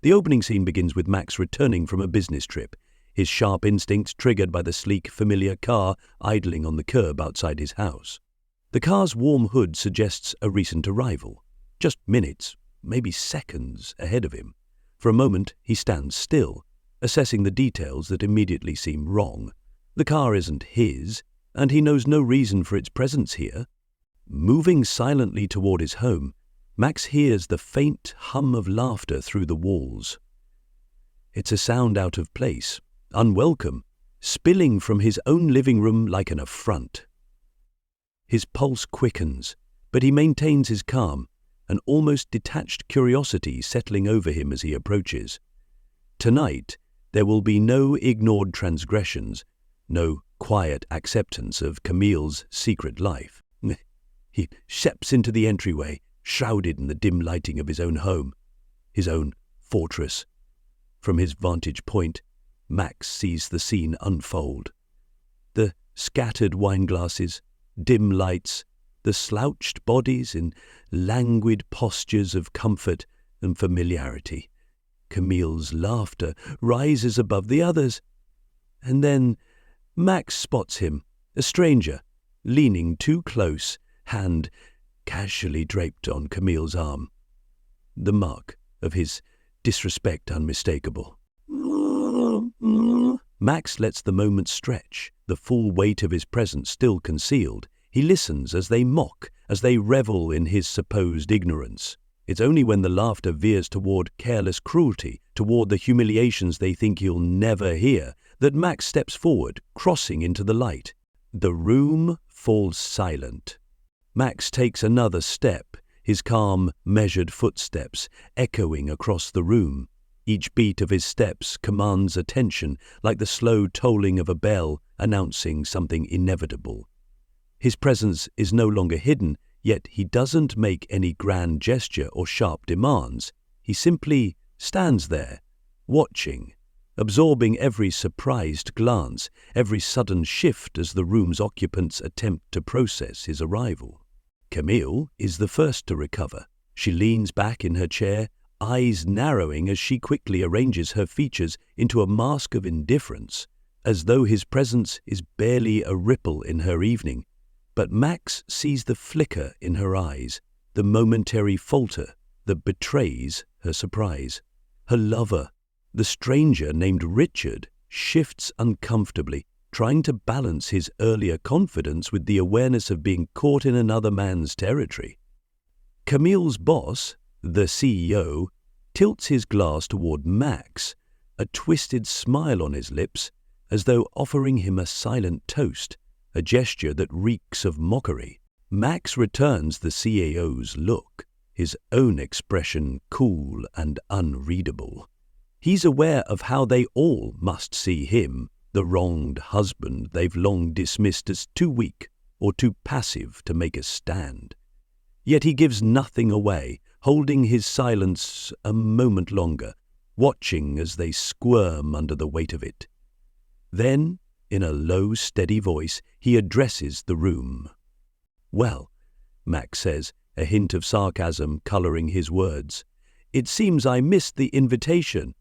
The opening scene begins with Max returning from a business trip, his sharp instincts triggered by the sleek, familiar car idling on the curb outside his house. The car's warm hood suggests a recent arrival, just minutes, maybe seconds ahead of him. For a moment, he stands still, assessing the details that immediately seem wrong. The car isn't his, and he knows no reason for its presence here. Moving silently toward his home, Max hears the faint hum of laughter through the walls. It's a sound out of place, unwelcome, spilling from his own living room like an affront. His pulse quickens, but he maintains his calm, an almost detached curiosity settling over him as he approaches. Tonight, there will be no ignored transgressions, no quiet acceptance of Camille's secret life. He steps into the entryway, shrouded in the dim lighting of his own home, his own fortress. From his vantage point, Max sees the scene unfold. The scattered wine glasses, dim lights, the slouched bodies in languid postures of comfort and familiarity. Camille's laughter rises above the others. And then Max spots him, a stranger, leaning too close, hand casually draped on Camille's arm. The mark of his disrespect unmistakable. Max lets the moment stretch, the full weight of his presence still concealed. He listens as they mock, as they revel in his supposed ignorance. It's only when the laughter veers toward careless cruelty, toward the humiliations they think he'll never hear, that Max steps forward, crossing into the light. The room falls silent. Max takes another step, his calm, measured footsteps echoing across the room. Each beat of his steps commands attention, like the slow tolling of a bell announcing something inevitable. His presence is no longer hidden, yet he doesn't make any grand gesture or sharp demands. He simply stands there, watching, absorbing every surprised glance, every sudden shift as the room's occupants attempt to process his arrival. Camille is the first to recover. She leans back in her chair, eyes narrowing as she quickly arranges her features into a mask of indifference, as though his presence is barely a ripple in her evening. But Max sees the flicker in her eyes, the momentary falter that betrays her surprise. Her lover, the stranger named Richard, shifts uncomfortably, trying to balance his earlier confidence with the awareness of being caught in another man's territory. Camille's boss, the CEO, tilts his glass toward Max, a twisted smile on his lips, as though offering him a silent toast, a gesture that reeks of mockery. Max returns the CEO's look, his own expression cool and unreadable. He's aware of how they all must see him, the wronged husband they've long dismissed as too weak or too passive to make a stand. Yet he gives nothing away, holding his silence a moment longer, watching as they squirm under the weight of it. Then, in a low, steady voice, he addresses the room. "Well," Max says, a hint of sarcasm coloring his words, "it seems I missed the invitation."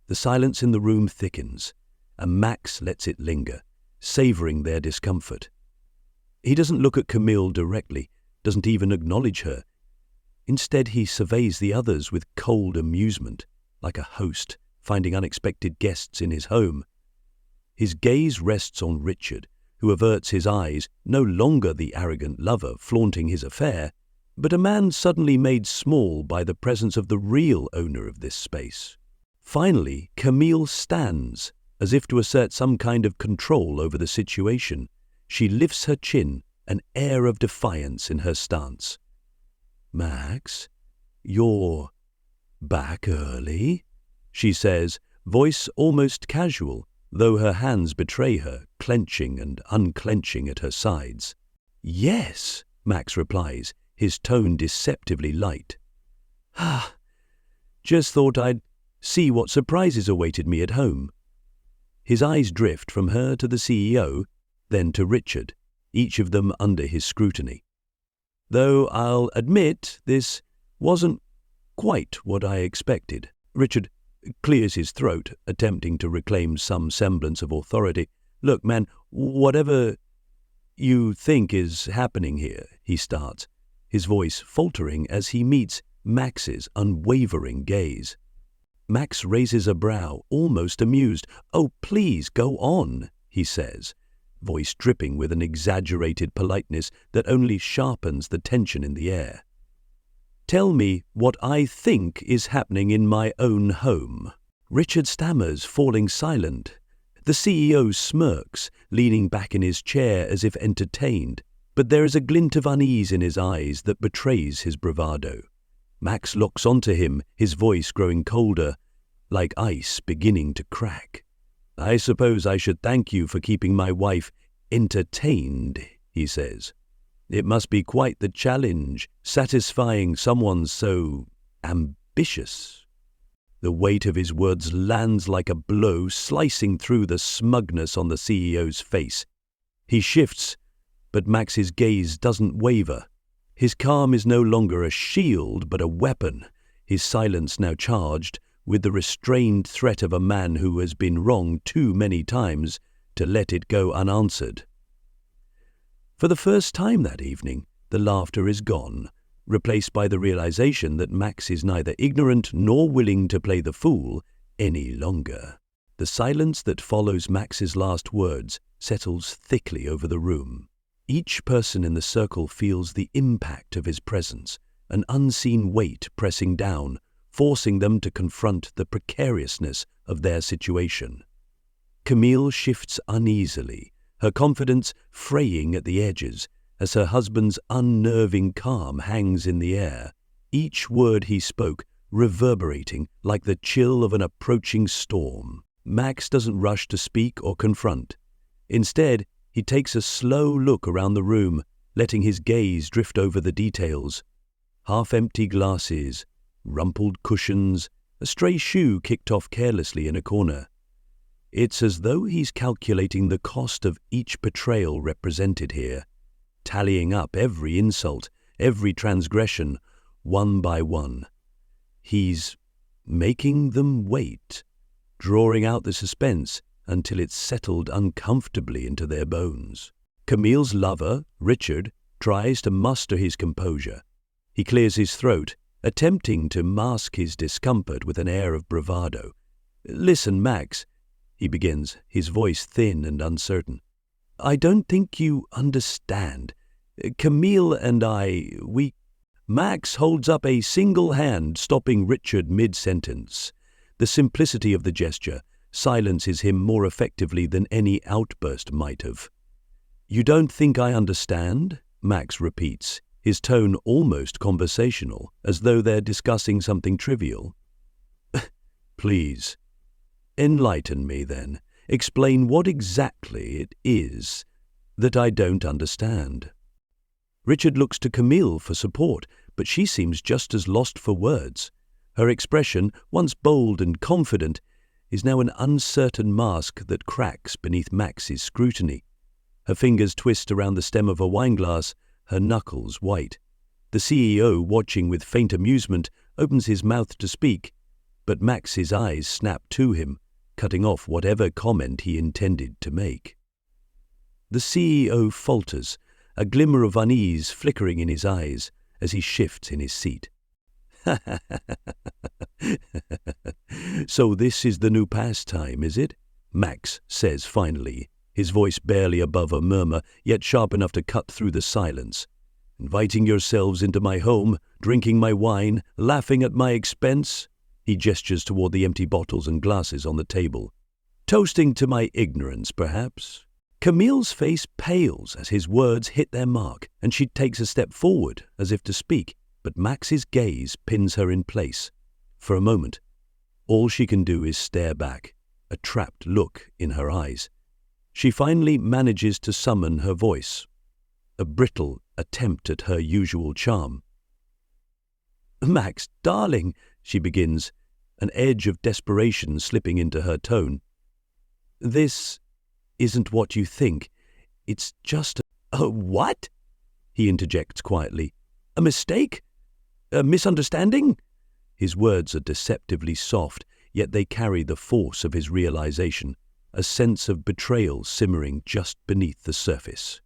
The silence in the room thickens, and Max lets it linger, savoring their discomfort. He doesn't look at Camille directly, doesn't even acknowledge her. Instead, he surveys the others with cold amusement, like a host finding unexpected guests in his home. His gaze rests on Richard, who averts his eyes, no longer the arrogant lover flaunting his affair, but a man suddenly made small by the presence of the real owner of this space. Finally, Camille stands, as if to assert some kind of control over the situation. She lifts her chin, an air of defiance in her stance. "Max, you're back early?" she says, voice almost casual, though her hands betray her, clenching and unclenching at her sides. "Yes," Max replies, his tone deceptively light. Just thought I'd see what surprises awaited me at home." His eyes drift from her to the CEO, then to Richard, each of them under his scrutiny. "Though I'll admit this wasn't quite what I expected." Richard clears his throat, attempting to reclaim some semblance of authority. "Look, man, whatever you think is happening here," he starts, his voice faltering as he meets Max's unwavering gaze. Max raises a brow, almost amused. "Oh, please, go on," he says, voice dripping with an exaggerated politeness that only sharpens the tension in the air. "Tell me what I think is happening in my own home." Richard stammers, falling silent. The CEO smirks, leaning back in his chair as if entertained, but there is a glint of unease in his eyes that betrays his bravado. Max locks onto him, his voice growing colder, like ice beginning to crack. "I suppose I should thank you for keeping my wife entertained," he says. "It must be quite the challenge, satisfying someone so ambitious." The weight of his words lands like a blow, slicing through the smugness on the CEO's face. He shifts, but Max's gaze doesn't waver. His calm is no longer a shield, but a weapon, his silence now charged with the restrained threat of a man who has been wrong too many times to let it go unanswered. For the first time that evening, the laughter is gone, replaced by the realization that Max is neither ignorant nor willing to play the fool any longer. The silence that follows Max's last words settles thickly over the room. Each person in the circle feels the impact of his presence, an unseen weight pressing down, forcing them to confront the precariousness of their situation. Camille shifts uneasily, her confidence fraying at the edges, as her husband's unnerving calm hangs in the air, each word he spoke reverberating like the chill of an approaching storm. Max doesn't rush to speak or confront. Instead, he takes a slow look around the room, letting his gaze drift over the details. Half-empty glasses, rumpled cushions, a stray shoe kicked off carelessly in a corner. It's as though he's calculating the cost of each betrayal represented here, tallying up every insult, every transgression, one by one. He's making them wait, drawing out the suspense until it's settled uncomfortably into their bones. Camille's lover, Richard, tries to muster his composure. He clears his throat, attempting to mask his discomfort with an air of bravado. "Listen, Max," he begins, his voice thin and uncertain. "I don't think you understand. Camille and we—" Max holds up a single hand, stopping Richard mid-sentence. The simplicity of the gesture silences him more effectively than any outburst might have. "You don't think I understand?" Max repeats, his tone almost conversational, as though they're discussing something trivial. "Please, enlighten me then. Explain what exactly it is that I don't understand." Richard looks to Camille for support, but she seems just as lost for words. Her expression, once bold and confident, is now an uncertain mask that cracks beneath Max's scrutiny. Her fingers twist around the stem of a wineglass, her knuckles white. The CEO, watching with faint amusement, opens his mouth to speak, but Max's eyes snap to him, cutting off whatever comment he intended to make. The CEO falters, a glimmer of unease flickering in his eyes as he shifts in his seat. "So this is the new pastime, is it?" Max says finally, his voice barely above a murmur, yet sharp enough to cut through the silence. "Inviting yourselves into my home, drinking my wine, laughing at my expense?" He gestures toward the empty bottles and glasses on the table. "Toasting to my ignorance, perhaps?" Camille's face pales as his words hit their mark, and she takes a step forward as if to speak, but Max's gaze pins her in place. For a moment, all she can do is stare back, a trapped look in her eyes. She finally manages to summon her voice, a brittle attempt at her usual charm. "Max, darling," she begins, an edge of desperation slipping into her tone. "This isn't what you think. It's just a—" "What?" he interjects quietly. "A mistake? A misunderstanding?" His words are deceptively soft, yet they carry the force of his realization, a sense of betrayal simmering just beneath the surface.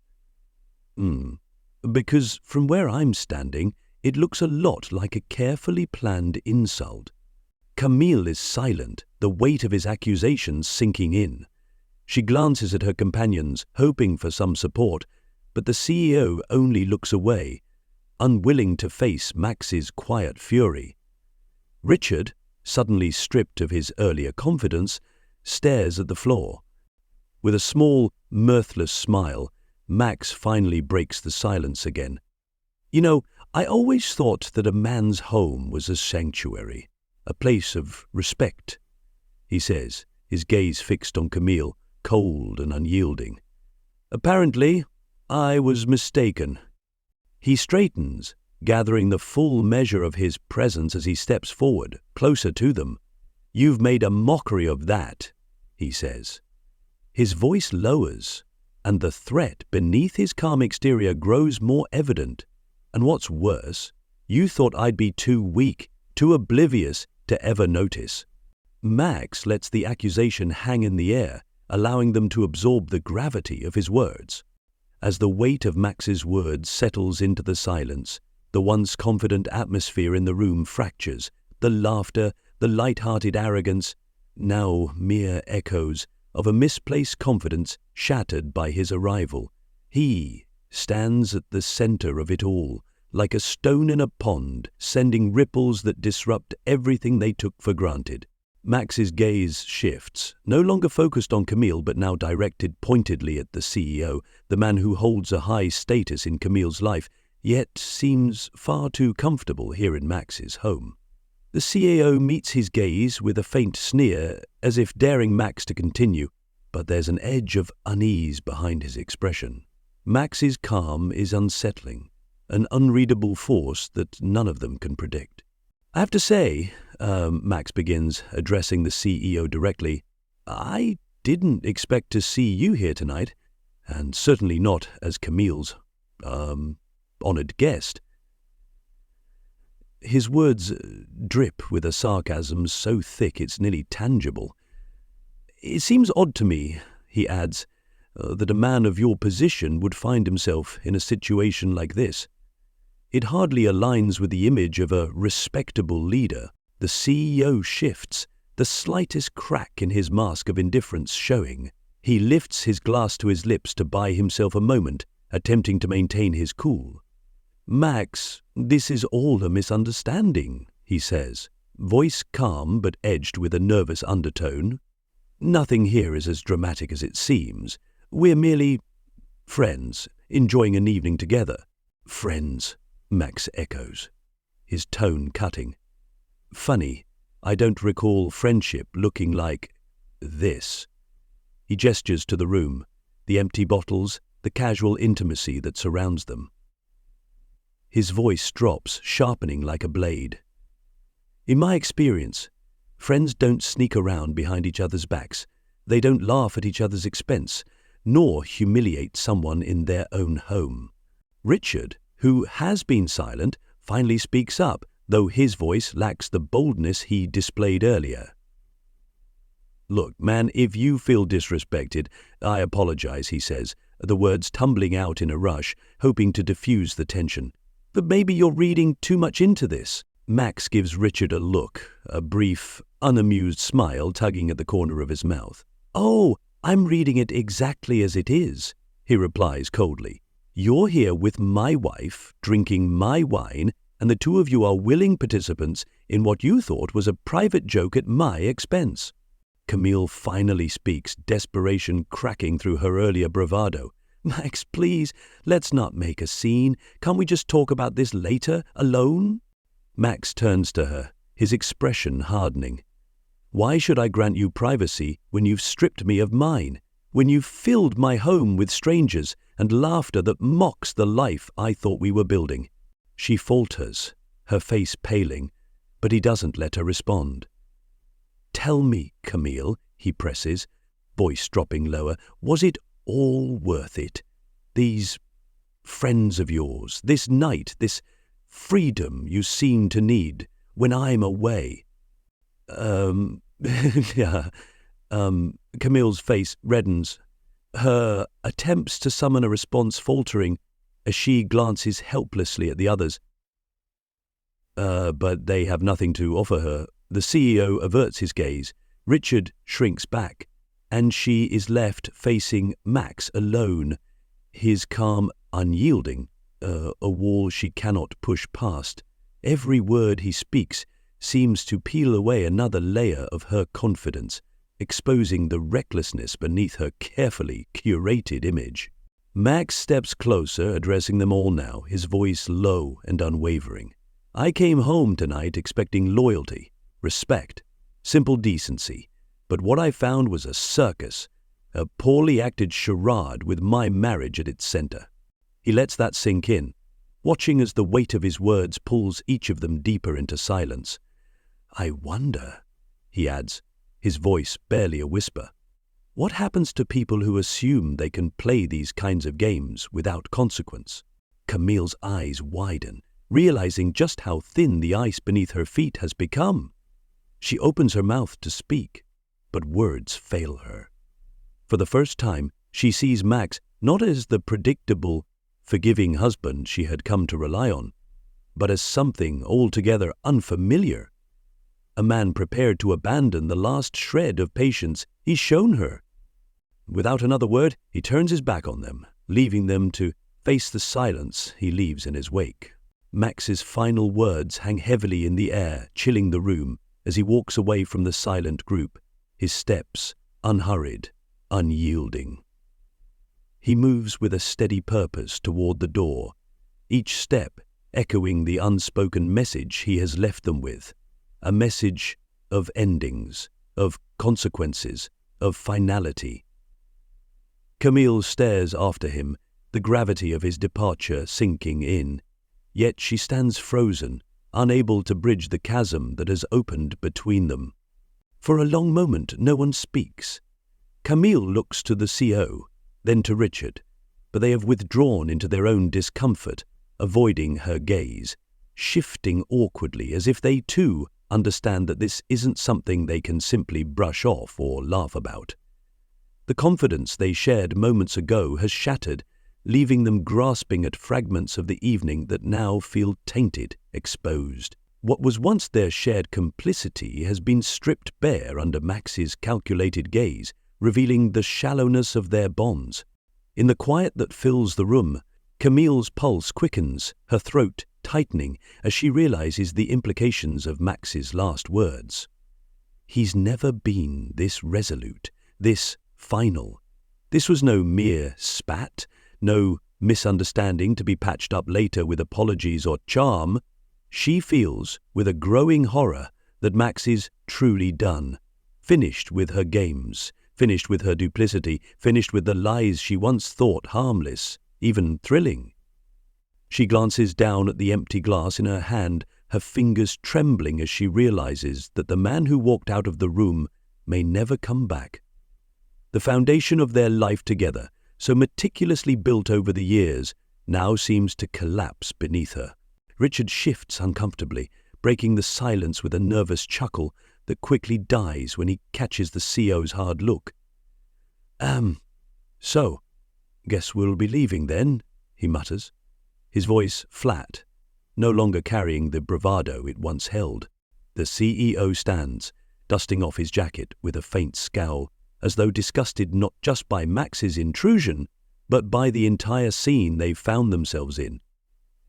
Because from where I'm standing, it looks a lot like a carefully planned insult. Camille is silent, the weight of his accusations sinking in. She glances at her companions, hoping for some support, but the CEO only looks away, unwilling to face Max's quiet fury. Richard, suddenly stripped of his earlier confidence, stares at the floor. With a small, mirthless smile, Max finally breaks the silence again. "You know, I always thought that a man's home was a sanctuary, a place of respect," he says, his gaze fixed on Camille, cold and unyielding. "Apparently, I was mistaken." He straightens, gathering the full measure of his presence as he steps forward, closer to them. "You've made a mockery of that," he says. His voice lowers, and the threat beneath his calm exterior grows more evident. "And what's worse, you thought I'd be too weak, too oblivious to ever notice." Max lets the accusation hang in the air, allowing them to absorb the gravity of his words. As the weight of Max's words settles into the silence, the once confident atmosphere in the room fractures, the laughter, the light-hearted arrogance, now mere echoes of a misplaced confidence shattered by his arrival. He stands at the center of it all, like a stone in a pond, sending ripples that disrupt everything they took for granted. Max's gaze shifts, no longer focused on Camille but now directed pointedly at the CEO, the man who holds a high status in Camille's life, yet seems far too comfortable here in Max's home. The CEO meets his gaze with a faint sneer, as if daring Max to continue, but there's an edge of unease behind his expression. Max's calm is unsettling, an unreadable force that none of them can predict. "I have to say," Max begins, addressing the CEO directly, "I didn't expect to see you here tonight, and certainly not as Camille's, honored guest." His words drip with a sarcasm so thick it's nearly tangible. "It seems odd to me," he adds, "that a man of your position would find himself in a situation like this. It hardly aligns with the image of a respectable leader." The CEO shifts, the slightest crack in his mask of indifference showing. He lifts his glass to his lips to buy himself a moment, attempting to maintain his cool. "Max, this is all a misunderstanding," he says, voice calm but edged with a nervous undertone. "Nothing here is as dramatic as it seems. We're merely friends, enjoying an evening together." "Friends," Max echoes, his tone cutting. "Funny, I don't recall friendship looking like this." He gestures to the room, the empty bottles, the casual intimacy that surrounds them. His voice drops, sharpening like a blade. "In my experience, friends don't sneak around behind each other's backs. They don't laugh at each other's expense, nor humiliate someone in their own home." Richard, who has been silent, finally speaks up, though his voice lacks the boldness he displayed earlier. "Look, man, if you feel disrespected, I apologize," he says, the words tumbling out in a rush, hoping to diffuse the tension. "But maybe you're reading too much into this." Max gives Richard a look, a brief, unamused smile tugging at the corner of his mouth. "Oh, I'm reading it exactly as it is," he replies coldly. "You're here with my wife, drinking my wine, and the two of you are willing participants in what you thought was a private joke at my expense." Camille finally speaks, desperation cracking through her earlier bravado. "Max, please, let's not make a scene. Can't we just talk about this later, alone?" Max turns to her, his expression hardening. "Why should I grant you privacy when you've stripped me of mine? When you've filled my home with strangers and laughter that mocks the life I thought we were building?" She falters, her face paling, but he doesn't let her respond. "Tell me, Camille," he presses, voice dropping lower, "was it all worth it? These friends of yours, this night, this freedom you seem to need when I'm away?" Yeah. Camille's face reddens, her attempts to summon a response faltering as she glances helplessly at the others. But they have nothing to offer her. The CEO averts his gaze. Richard shrinks back, and she is left facing Max alone, his calm unyielding, a wall she cannot push past. Every word he speaks seems to peel away another layer of her confidence, exposing the recklessness beneath her carefully curated image. Max steps closer, addressing them all now, his voice low and unwavering. I came home tonight expecting loyalty, respect, simple decency, but what I found was a circus, a poorly acted charade with my marriage at its center. He lets that sink in, watching as the weight of his words pulls each of them deeper into silence. I wonder, he adds, his voice barely a whisper, what happens to people who assume they can play these kinds of games without consequence? Camille's eyes widen, realizing just how thin the ice beneath her feet has become. She opens her mouth to speak, but words fail her. For the first time, she sees Max not as the predictable, forgiving husband she had come to rely on, but as something altogether unfamiliar. A man prepared to abandon the last shred of patience he's shown her. Without another word, he turns his back on them, leaving them to face the silence he leaves in his wake. Max's final words hang heavily in the air, chilling the room as he walks away from the silent group, his steps unhurried, unyielding. He moves with a steady purpose toward the door, each step echoing the unspoken message he has left them with, a message of endings, of consequences, of finality. Camille stares after him, the gravity of his departure sinking in. Yet she stands frozen, unable to bridge the chasm that has opened between them. For a long moment, no one speaks. Camille looks to the CO, then to Richard, but they have withdrawn into their own discomfort, avoiding her gaze, shifting awkwardly as if they too understand that this isn't something they can simply brush off or laugh about. The confidence they shared moments ago has shattered, leaving them grasping at fragments of the evening that now feel tainted, exposed. What was once their shared complicity has been stripped bare under Max's calculated gaze, revealing the shallowness of their bonds. In the quiet that fills the room, Camille's pulse quickens, her throat tightening as she realizes the implications of Max's last words. He's never been this resolute, this final. This was no mere spat, no misunderstanding to be patched up later with apologies or charm. She feels, with a growing horror, that Max is truly done, finished with her games, finished with her duplicity, finished with the lies she once thought harmless, even thrilling. She glances down at the empty glass in her hand, her fingers trembling as she realizes that the man who walked out of the room may never come back. The foundation of their life together, so meticulously built over the years, now seems to collapse beneath her. Richard shifts uncomfortably, breaking the silence with a nervous chuckle that quickly dies when he catches the CO's hard look. So, guess we'll be leaving then, he mutters, his voice flat, no longer carrying the bravado it once held. The CEO stands, dusting off his jacket with a faint scowl, as though disgusted not just by Max's intrusion, but by the entire scene they've found themselves in.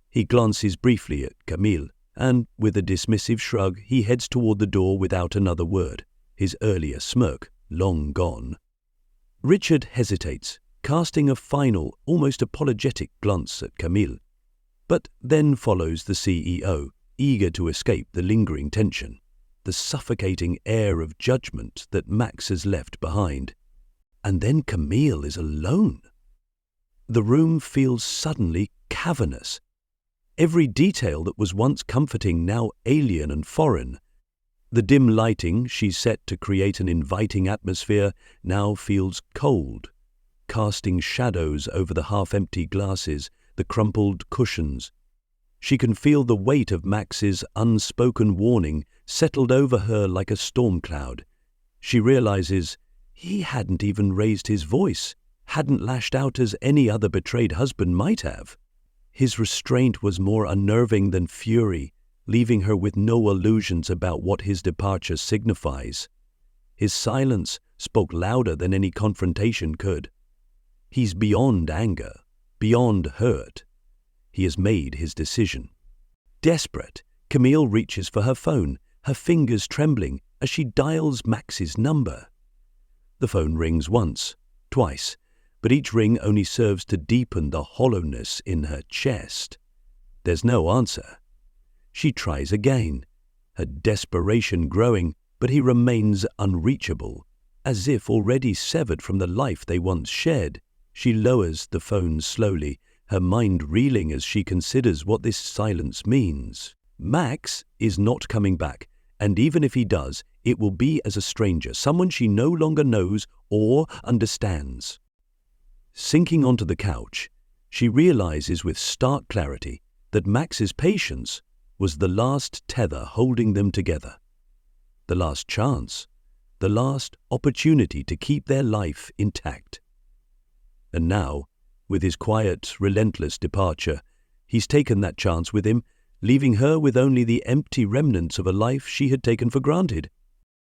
He glances briefly at Camille, and, with a dismissive shrug, he heads toward the door without another word, his earlier smirk long gone. Richard hesitates, casting a final, almost apologetic glance at Camille, but then follows the CEO, eager to escape the lingering tension, the suffocating air of judgment that Max has left behind. And then Camille is alone. The room feels suddenly cavernous. Every detail that was once comforting now alien and foreign. The dim lighting she set to create an inviting atmosphere now feels cold, casting shadows over the half-empty glasses, the crumpled cushions. She can feel the weight of Max's unspoken warning settled over her like a storm cloud, She realizes he hadn't even raised his voice, hadn't lashed out as any other betrayed husband might have. His restraint was more unnerving than fury, leaving her with no illusions about what his departure signifies. His silence spoke louder than any confrontation could. He's beyond anger, beyond hurt. He has made his decision. Desperate, Camille reaches for her phone, her fingers trembling as she dials Max's number. The phone rings once, twice, but each ring only serves to deepen the hollowness in her chest. There's no answer. She tries again, her desperation growing, but he remains unreachable, as if already severed from the life they once shared. She lowers the phone slowly, her mind reeling as she considers what this silence means. Max is not coming back, and even if he does, it will be as a stranger, someone she no longer knows or understands. Sinking onto the couch, she realizes with stark clarity that Max's patience was the last tether holding them together. The last chance, the last opportunity to keep their life intact. And now, with his quiet, relentless departure, he's taken that chance with him, leaving her with only the empty remnants of a life she had taken for granted.